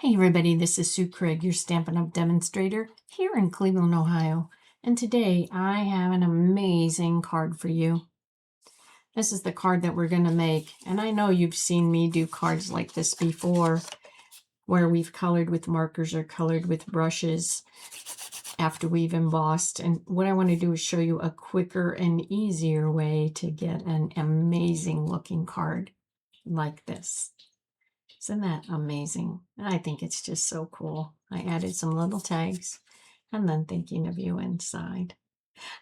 Hey everybody, this is Sue Craig, your Stampin' Up! Demonstrator here in Cleveland, Ohio. And today I have an amazing card for you. This is the card that we're going to make. And I know you've seen me do cards like this before, where we've colored with markers or colored with brushes after we've embossed. And what I want to do is show you a quicker and easier way to get an amazing looking card like this. Isn't that amazing? I think it's just so cool. I added some little tags and then thinking of you inside.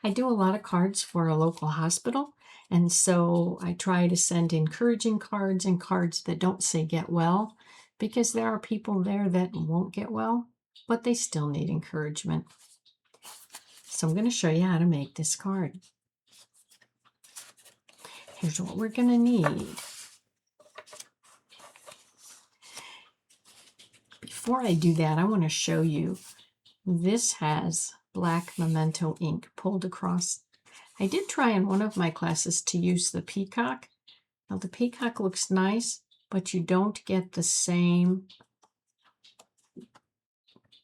I do a lot of cards for a local hospital, and so I try to send encouraging cards and cards that don't say get well, because there are people there that won't get well, but they still need encouragement. So I'm going to show you how to make this card. Here's what we're going to need. Before I do that, I want to show you, this has black Memento ink pulled across. I did try in one of my classes to use the Peacock. Now the Peacock looks nice, but you don't get the same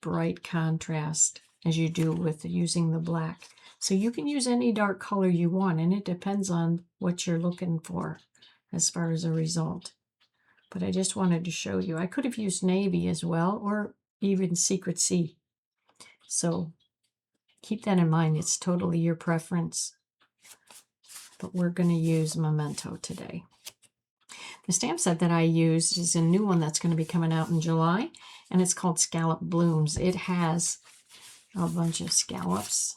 bright contrast as you do with using the black. So you can use any dark color you want, and it depends on what you're looking for as far as a result. But I just wanted to show you. I could have used navy as well, or even Secret Sea. So keep that in mind. It's totally your preference. But we're going to use Memento today. The stamp set that I used is a new one that's going to be coming out in July, and it's called Scalloped Blooms. It has a bunch of scallops.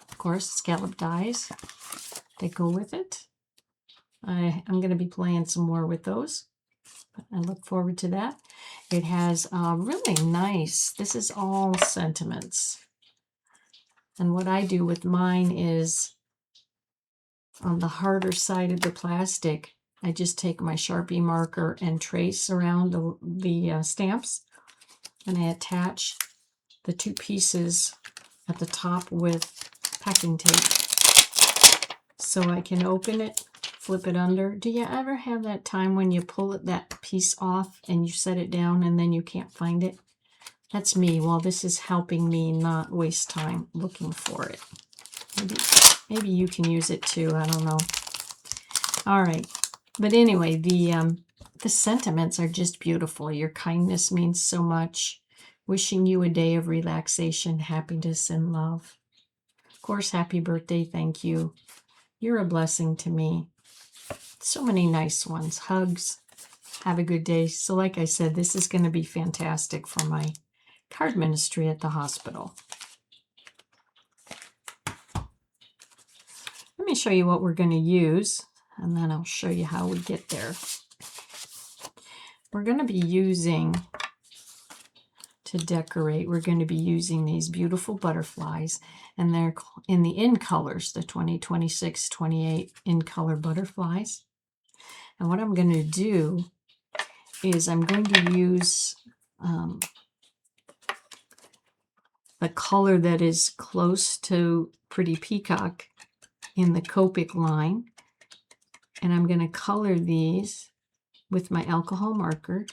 Of course, scallop dies that go with it. I'm going to be playing some more with those. I look forward to that. It has really nice, this is all sentiments. And what I do with mine is, on the harder side of the plastic, I just take my Sharpie marker and trace around the stamps, and I attach the two pieces at the top with packing tape so I can open it, flip it under. Do you ever have that time when you pull that piece off and you set it down and then you can't find it? That's me. Well, this is helping me not waste time looking for it. Maybe you can use it too. I don't know. All right. But anyway, the sentiments are just beautiful. Your kindness means so much. Wishing you a day of relaxation, happiness, and love. Of course, happy birthday. Thank you. You're a blessing to me. So many nice ones. Hugs. Have a good day. So like I said, this is going to be fantastic for my card ministry at the hospital. Let me show you what we're going to use, and then I'll show you how we get there. We're going to be using, to decorate, we're going to be using these beautiful butterflies, and they're in the in colors, the 2026-28 in color butterflies. And what I'm going to do is I'm going to use a color that is close to Pretty Peacock in the Copic line, and I'm going to color these with my alcohol marker,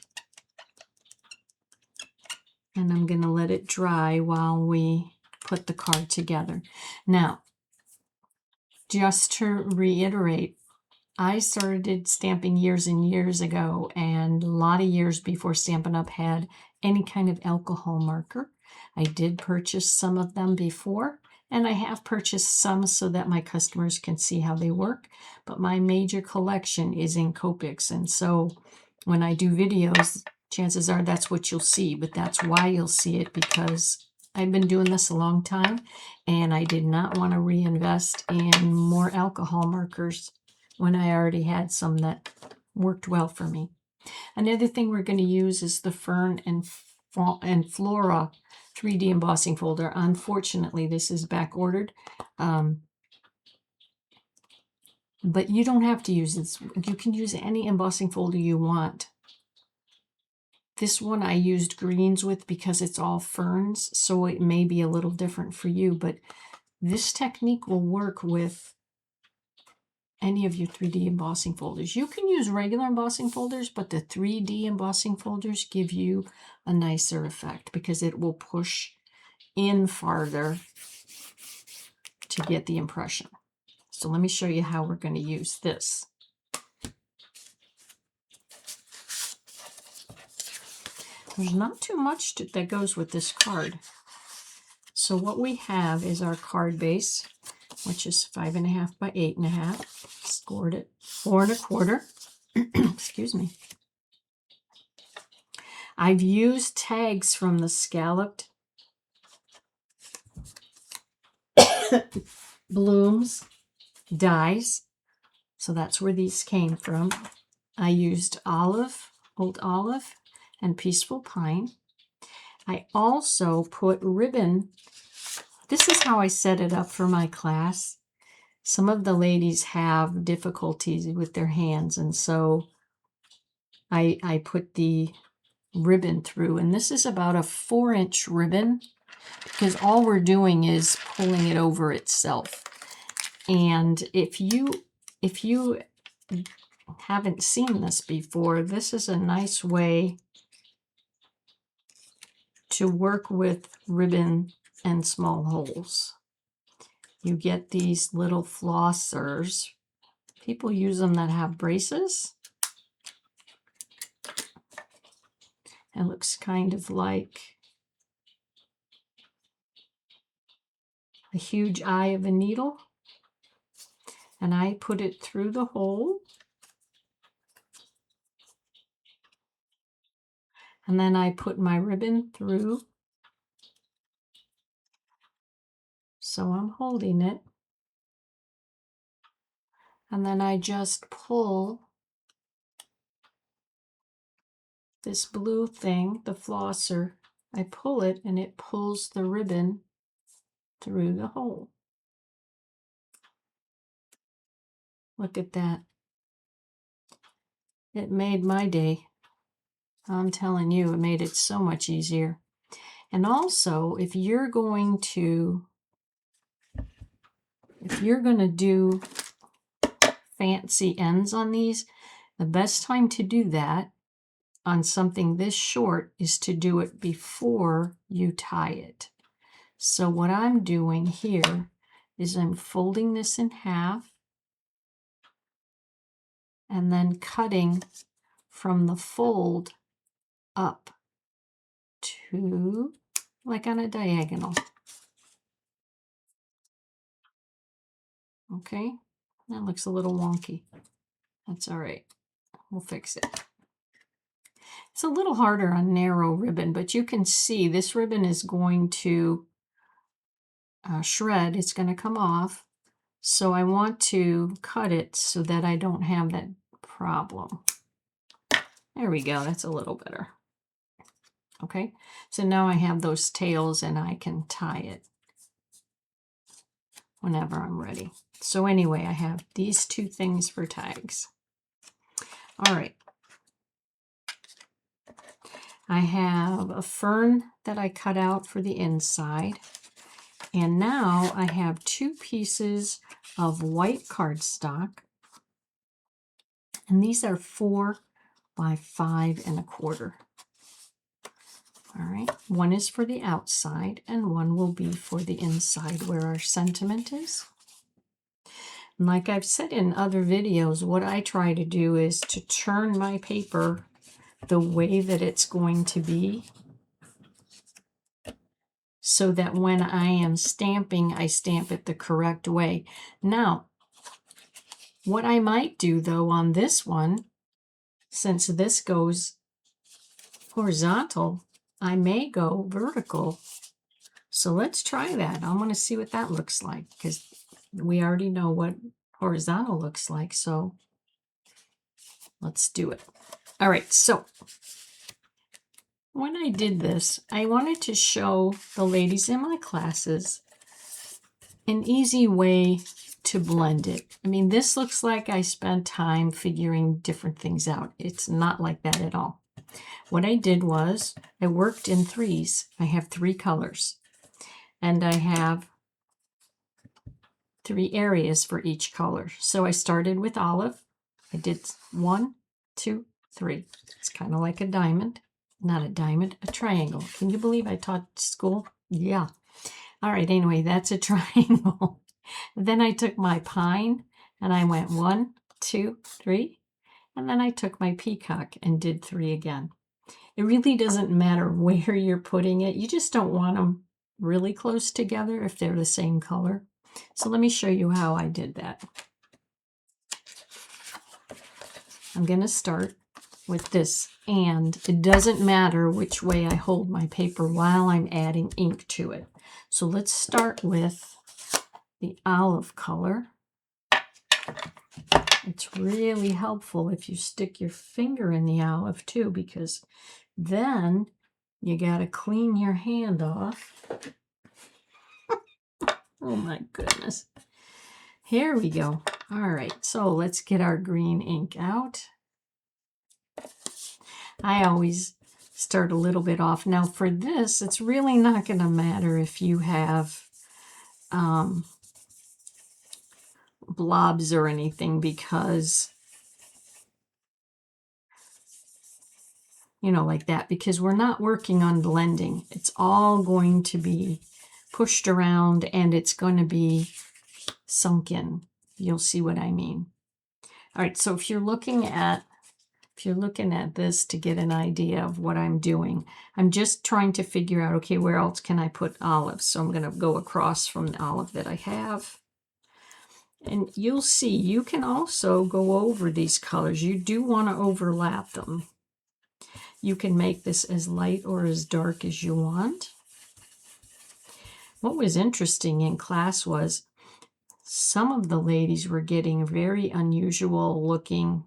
and I'm going to let it dry while we put the card together. Now, just to reiterate, I started stamping years and years ago, and a lot of years before Stampin' Up! Had any kind of alcohol marker. I did purchase some of them before, and I have purchased some so that my customers can see how they work, but my major collection is in Copics, and so when I do videos, chances are that's what you'll see, but that's why you'll see it, because I've been doing this a long time, and I did not want to reinvest in more alcohol markers when I already had some that worked well for me. Another thing we're going to use is the Fern and Flora 3D embossing folder. Unfortunately, this is back ordered, but you don't have to use this. You can use any embossing folder you want. This one I used greens with because it's all ferns, so it may be a little different for you, but this technique will work with any of your 3D embossing folders. You can use regular embossing folders, but the 3D embossing folders give you a nicer effect because it will push in farther to get the impression. So let me show you how we're going to use this. There's not too much that goes with this card. So what we have is our card base, which is 5.5 by 8.5. Scored it 4 1/4. Excuse me. I've used tags from the Scalloped blooms dies, so that's where these came from. I used old olive and peaceful pine. I also put ribbon. This is how I set it up for my class. Some of the ladies have difficulties with their hands, and so I put the ribbon through, and this is about a 4-inch ribbon because all we're doing is pulling it over itself. And if you haven't seen this before, this is a nice way to work with ribbon and small holes. You get these little flossers. People use them that have braces. It looks kind of like a huge eye of a needle. And I put it through the hole. And then I put my ribbon through. So I'm holding it. And then I just pull this blue thing, the flosser. I pull it and it pulls the ribbon through the hole. Look at that. It made my day. I'm telling you, it made it so much easier. And also, if you're going to do fancy ends on these, the best time to do that on something this short is to do it before you tie it. So what I'm doing here is I'm folding this in half and then cutting from the fold up to like on a diagonal. Okay, that looks a little wonky. That's all right. We'll fix it. It's a little harder on narrow ribbon, but you can see this ribbon is going to shred. It's going to come off. So I want to cut it so that I don't have that problem. There we go. That's a little better. Okay, so now I have those tails and I can tie it whenever I'm ready. So anyway, I have these two things for tags. All right. I have a fern that I cut out for the inside. And now I have 2 pieces of white cardstock. And these are 4 by 5 1/4. All right, one is for the outside and one will be for the inside where our sentiment is. And like I've said in other videos, what I try to do is to turn my paper the way that it's going to be so that when I am stamping, I stamp it the correct way. Now, what I might do though on this one, since this goes horizontal, I may go vertical. So let's try that. I want to see what that looks like because we already know what horizontal looks like. So let's do it. All right. So when I did this, I wanted to show the ladies in my classes an easy way to blend it. I mean, this looks like I spent time figuring different things out. It's not like that at all. What I did was I worked in 3s. I have 3 colors. And I have 3 areas for each color. So I started with olive. I did 1, 2, 3. It's kind of like a diamond. Not a diamond, a triangle. Can you believe I taught school? Yeah. All right, anyway, that's a triangle. Then I took my pine and I went 1, 2, 3. And then I took my peacock and did 3 again. It really doesn't matter where you're putting it. You just don't want them really close together if they're the same color. So let me show you how I did that. I'm going to start with this, and it doesn't matter which way I hold my paper while I'm adding ink to it. So let's start with the olive color. It's really helpful if you stick your finger in the olive too, because then you got to clean your hand off. Oh my goodness. Here we go. All right, so let's get our green ink out. I always start a little bit off. Now for this, it's really not going to matter if you have blobs or anything, because, you know, like that, because we're not working on blending. It's all going to be pushed around and it's going to be sunk in. You'll see what I mean. All right, so if you're looking at this to get an idea of what I'm doing, I'm just trying to figure out, okay, where else can I put olives? So I'm going to go across from the olive that I have. And you'll see, you can also go over these colors. You do want to overlap them. You can make this as light or as dark as you want. What was interesting in class was some of the ladies were getting very unusual looking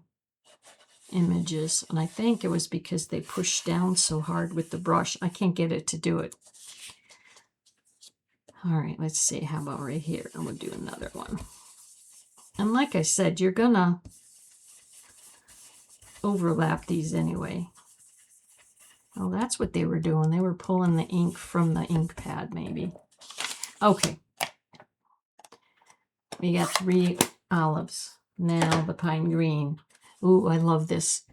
images, and I think it was because they pushed down so hard with the brush. I can't get it to do it. All right, let's see. How about right here? I'm going to do another one. And like I said, you're going to overlap these anyway. Oh, that's what they were doing. They were pulling the ink from the ink pad, maybe. Okay. We got 3 olives. Now the pine green. Ooh, I love this.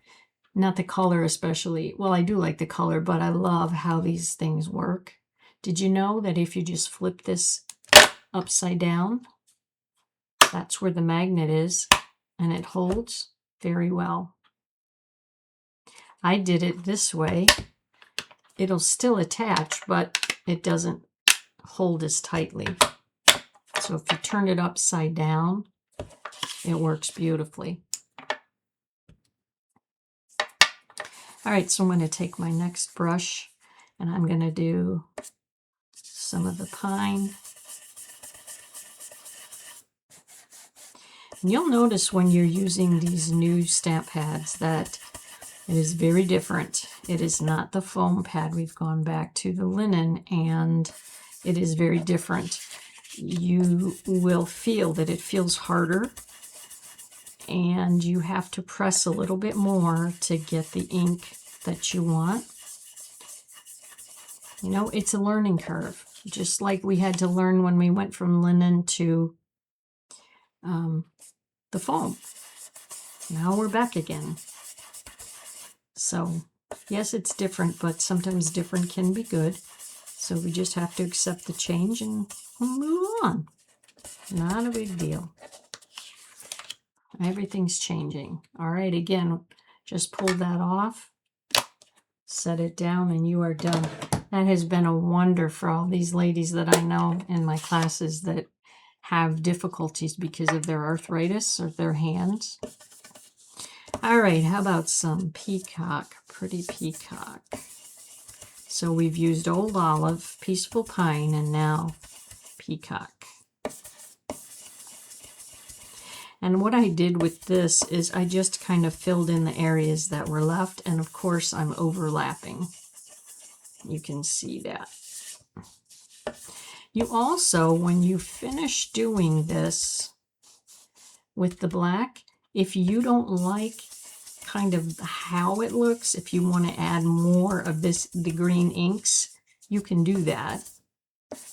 Not the color especially. Well, I do like the color, but I love how these things work. Did you know that if you just flip this upside down, that's where the magnet is, and it holds very well. I did it this way. It'll still attach, but it doesn't hold as tightly. So if you turn it upside down, it works beautifully. All right, so I'm going to take my next brush and I'm going to do some of the pine. And you'll notice when you're using these new stamp pads that it is very different. It is not the foam pad. We've gone back to the linen, and it is very different. You will feel that it feels harder, and you have to press a little bit more to get the ink that you want. You know, it's a learning curve, just like we had to learn when we went from linen to the foam. Now we're back again. So yes, it's different, but sometimes different can be good. So we just have to accept the change and move on. Not a big deal. Everything's changing. All right, again, just pull that off, set it down, and you are done. That has been a wonder for all these ladies that I know in my classes that have difficulties because of their arthritis or their hands. All right, how about some peacock, pretty peacock. So we've used old olive, peaceful pine, and now peacock. And what I did with this is I just kind of filled in the areas that were left, and of course I'm overlapping. You can see that. You also, when you finish doing this with the black, if you don't like kind of how it looks, if you want to add more of the green inks, you can do that,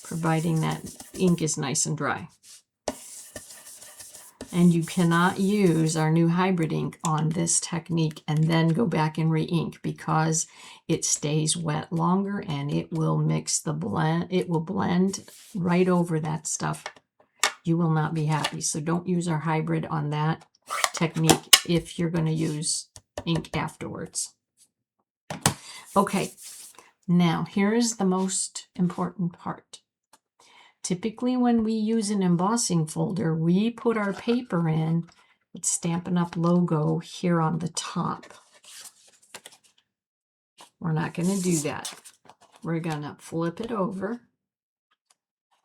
providing that ink is nice and dry. And you cannot use our new hybrid ink on this technique and then go back and re-ink, because it stays wet longer and it will mix the blend. It will blend right over that stuff. You will not be happy. So don't use our hybrid on that technique if you're going to use ink afterwards. Okay, now here is the most important part. Typically when we use an embossing folder, we put our paper in with Stampin' Up! Logo here on the top. We're not going to do that. We're going to flip it over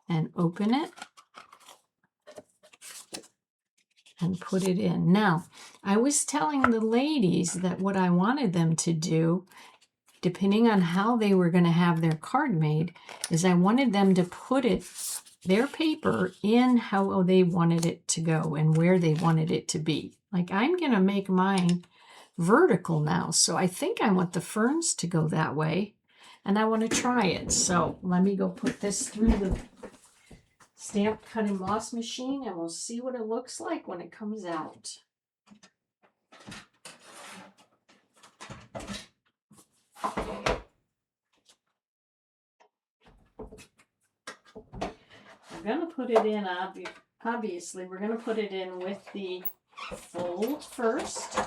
and open it and put it in. Now, I was telling the ladies that what I wanted them to do, depending on how they were going to have their card made, is I wanted them to put their paper in how they wanted it to go and where they wanted it to be. Like, I'm going to make mine vertical now, so I think I want the ferns to go that way, and I want to try it. So let me go put this through the stamp cut emboss machine, and we'll see what it looks like when it comes out. We're going to put it in, obviously, we're going to put it in with the fold first.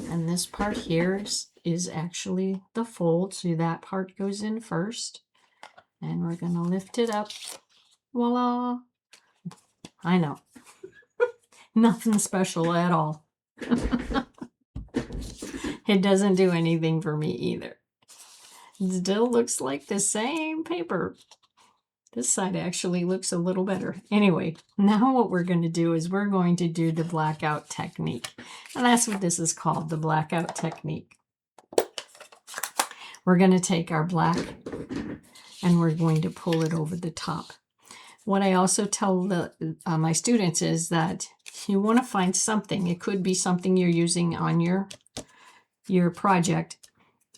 And this part here is actually the fold, so that part goes in first. And we're going to lift it up. Voila! I know. Nothing special at all. It doesn't do anything for me either. It still looks like the same paper. This side actually looks a little better. Anyway, now what we're going to do is we're going to do the blackout technique. And that's what this is called, the blackout technique. We're going to take our black and we're going to pull it over the top. What I also tell my students is that you want to find something. It could be something you're using on your project,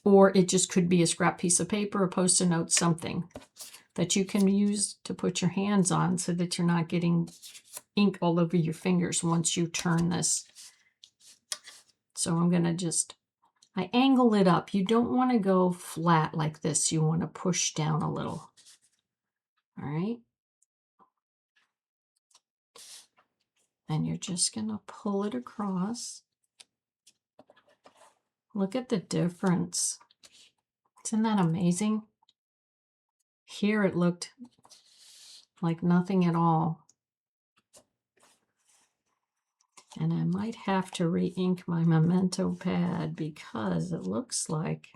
or it just could be a scrap piece of paper, a post-it note, something that you can use to put your hands on so that you're not getting ink all over your fingers once you turn this. So I'm going to I angle it up. You don't want to go flat like this. You want to push down a little. All right. And you're just going to pull it across. Look at the difference. Isn't that amazing? Here it looked like nothing at all. And I might have to re-ink my Memento pad because it looks like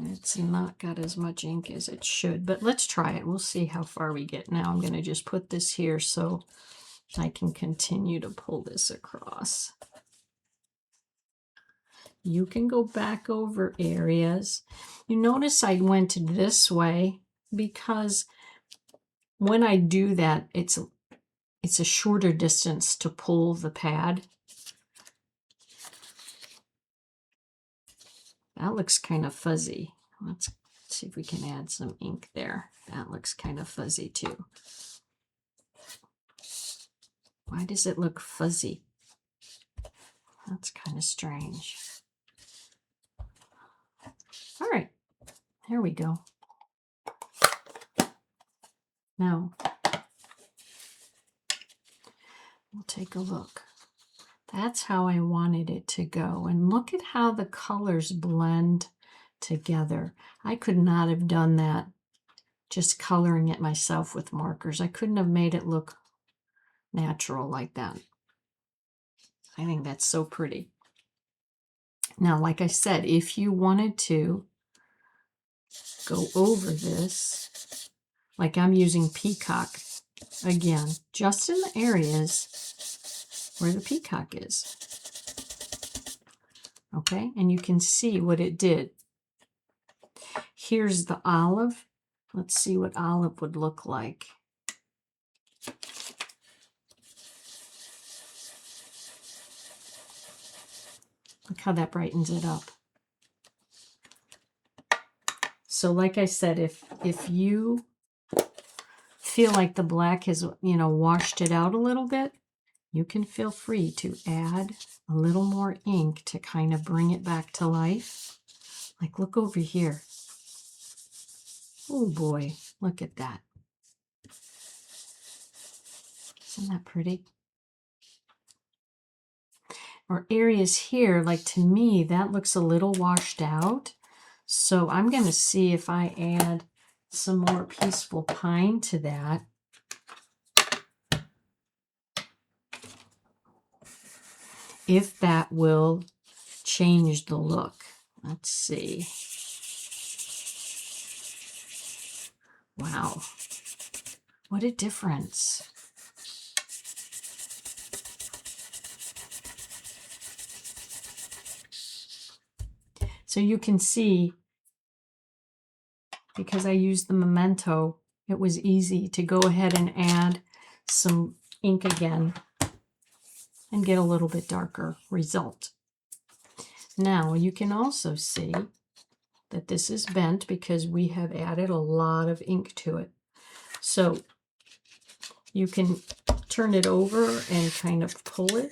it's not got as much ink as it should. But let's try it. We'll see how far we get. Now I'm going to just put this here so I can continue to pull this across. You can go back over areas. You notice I went this way because when I do that, it's a shorter distance to pull the pad. That looks kind of fuzzy. Let's see if we can add some ink there. That looks kind of fuzzy too. Why does it look fuzzy? That's kind of strange. All right, here we go. Now, we'll take a look. That's how I wanted it to go. And look at how the colors blend together. I could not have done that just coloring it myself with markers. I couldn't have made it look natural like that. I think that's so pretty. Now, like I said, if you wanted to go over this, like I'm using Peacock, again, just in the areas where the peacock is. Okay, and you can see what it did. Here's the olive. Let's see what olive would look like. Look how that brightens it up. So like I said, if you feel like the black has, you know, washed it out a little bit, you can feel free to add a little more ink to kind of bring it back to life. Like, look over here. Oh boy, look at that. Isn't that pretty? Or areas here, like to me, that looks a little washed out. So I'm going to see if I add some more Peaceful Pine to that. If that will change the look. Let's see. Wow. What a difference. So you can see, because I used the Memento, it was easy to go ahead and add some ink again and get a little bit darker result. Now you can also see that this is bent because we have added a lot of ink to it. So you can turn it over and kind of pull it,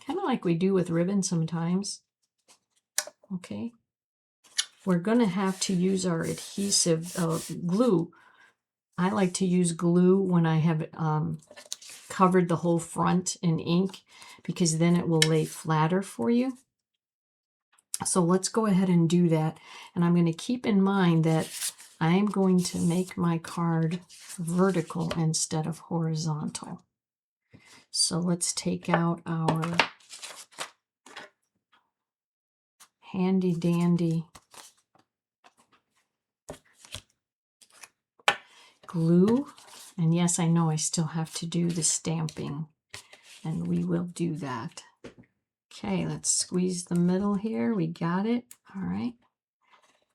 kind of like we do with ribbon sometimes. Okay. We're going to have to use our adhesive glue. I like to use glue when I have covered the whole front in ink, because then it will lay flatter for you. So let's go ahead and do that. And I'm going to keep in mind that I'm going to make my card vertical instead of horizontal. So let's take out our handy dandy glue. And yes, I know I still have to do the stamping, and we will do that. Okay, let's squeeze the middle here. We got it. All right.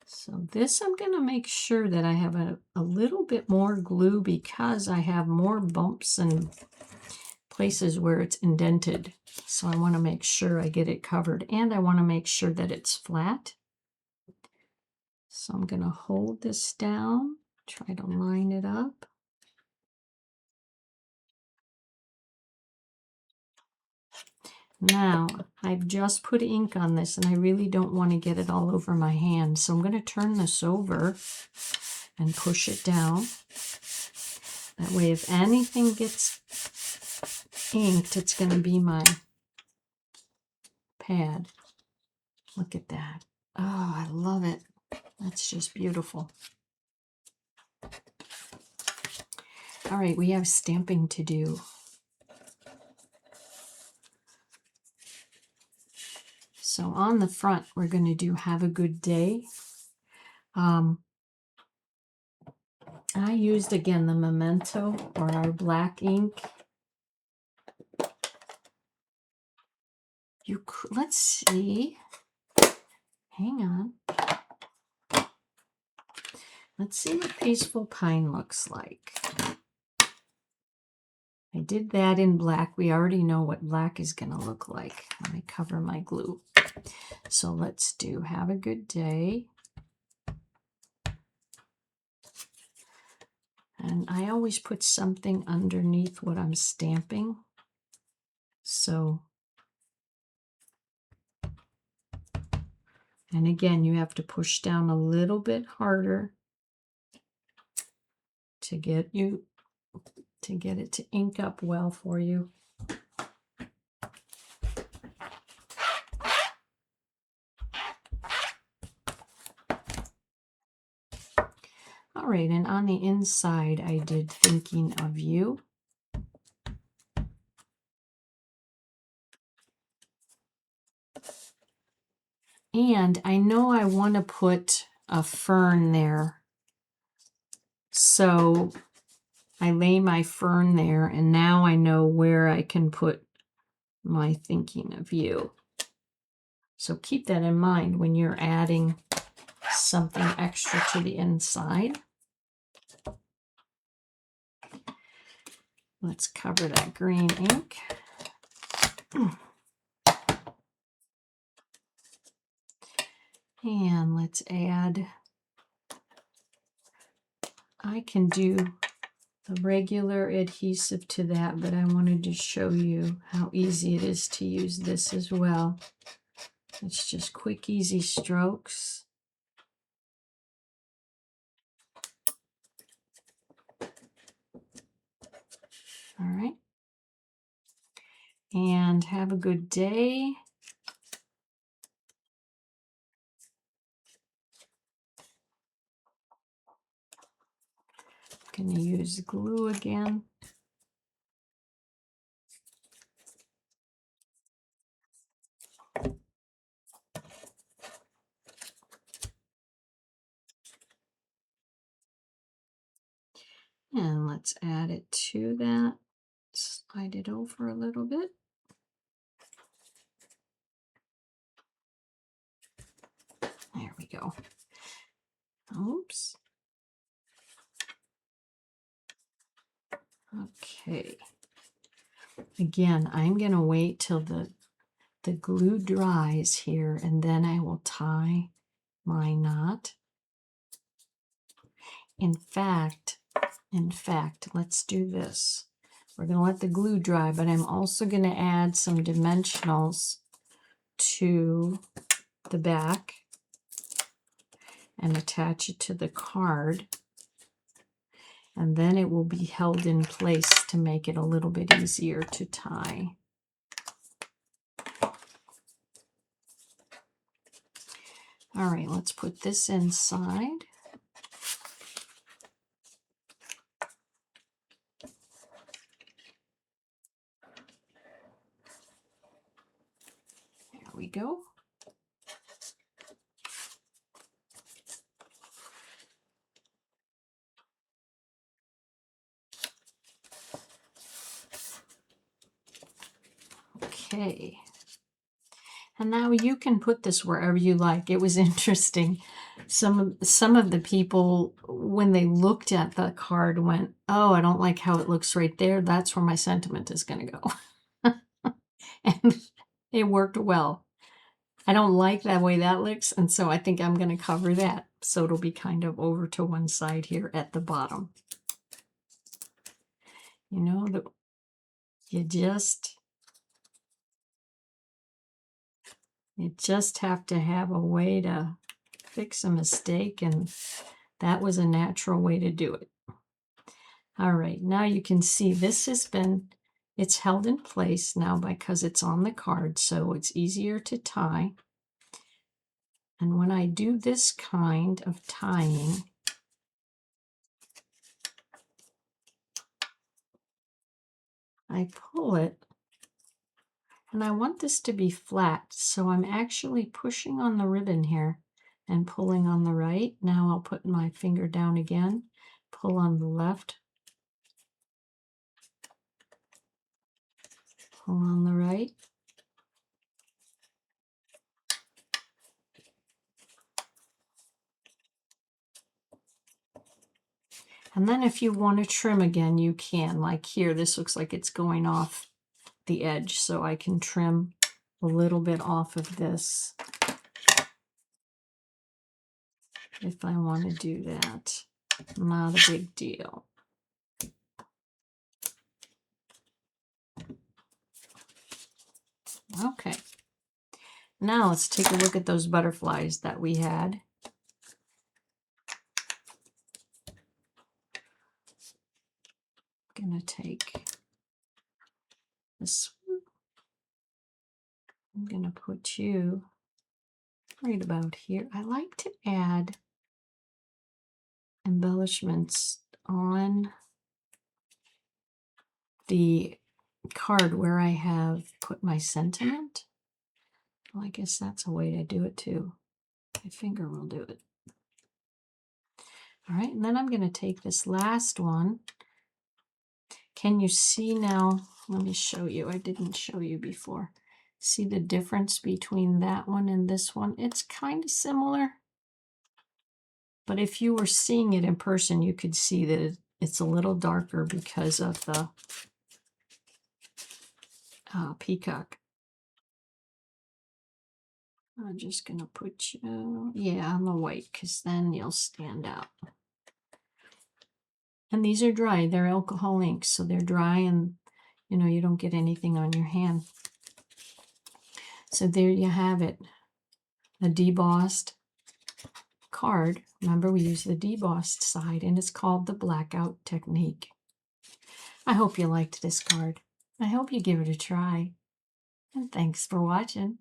So this, I'm going to make sure that I have a little bit more glue, because I have more bumps and places where it's indented. So I want to make sure I get it covered, and I want to make sure that it's flat. So I'm going to hold this down, try to line it up. Now, I've just put ink on this, and I really don't want to get it all over my hand. So I'm going to turn this over and push it down. That way, if anything gets inked, it's going to be my pad. Look at that. Oh, I love it. That's just beautiful. All right, we have stamping to do. So on the front, we're going to do Have a Good Day. I used, again, the Memento, or our black ink. Let's see. Hang on. Let's see what Peaceful Pine looks like. I did that in black. We already know what black is going to look like. Let me cover my glue. So let's do Have a Good Day. And I always put something underneath what I'm stamping. So, and again, you have to push down a little bit harder to get it to ink up well for you. All right, and on the inside, I did Thinking of You. And I know I want to put a fern there. So I lay my fern there, and now I know where I can put my Thinking of You. So keep that in mind when you're adding something extra to the inside. Let's cover that green ink. And let's add, I can do the regular adhesive to that, but I wanted to show you how easy it is to use this as well. It's just quick, easy strokes. All right. And have a good day. I'm going to use glue again. And let's add it to that. Slide it over a little bit. There we go. Oops. Okay. Again, I'm going to wait till the glue dries here, and then I will tie my knot. In fact, let's do this. We're going to let the glue dry, but I'm also going to add some dimensionals to the back and attach it to the card. And then it will be held in place to make it a little bit easier to tie. All right, let's put this inside. There we go. Okay. And now you can put this wherever you like. It was interesting. Some of the people, when they looked at the card, went, "Oh, I don't like how it looks right there. That's where my sentiment is going to go." And it worked well. I don't like that way that looks, and so I think I'm going to cover that. So it'll be kind of over to one side here at the bottom. You know, you just have to have a way to fix a mistake, and that was a natural way to do it. All right, now you can see this it's held in place now because it's on the card, so it's easier to tie. And when I do this kind of tying, I pull it, and I want this to be flat, so I'm actually pushing on the ribbon here and pulling on the right. Now I'll put my finger down again, pull on the left, pull on the right. And then if you want to trim again, you can. Like here, this looks like it's going off the edge, so I can trim a little bit off of this if I want to do that. Not a big deal. Okay. Now let's take a look at those butterflies that we had. I'm going to take this one. I'm going to put you right about here. I like to add embellishments on the card where I have put my sentiment. Well, I guess that's a way to do it too. My finger will do it. All right, and then I'm going to take this last one. Can you see now? Let me show you. I didn't show you before. See the difference between that one and this one? It's kind of similar. But if you were seeing it in person, you could see that it's a little darker because of the Peacock. I'm just going to put you, yeah, on the white, because then you'll stand out. And these are dry. They're alcohol inks, so they're dry and, you know, you don't get anything on your hand. So there you have it. A debossed card. Remember, we use the debossed side, and it's called the blackout technique. I hope you liked this card. I hope you give it a try. And thanks for watching.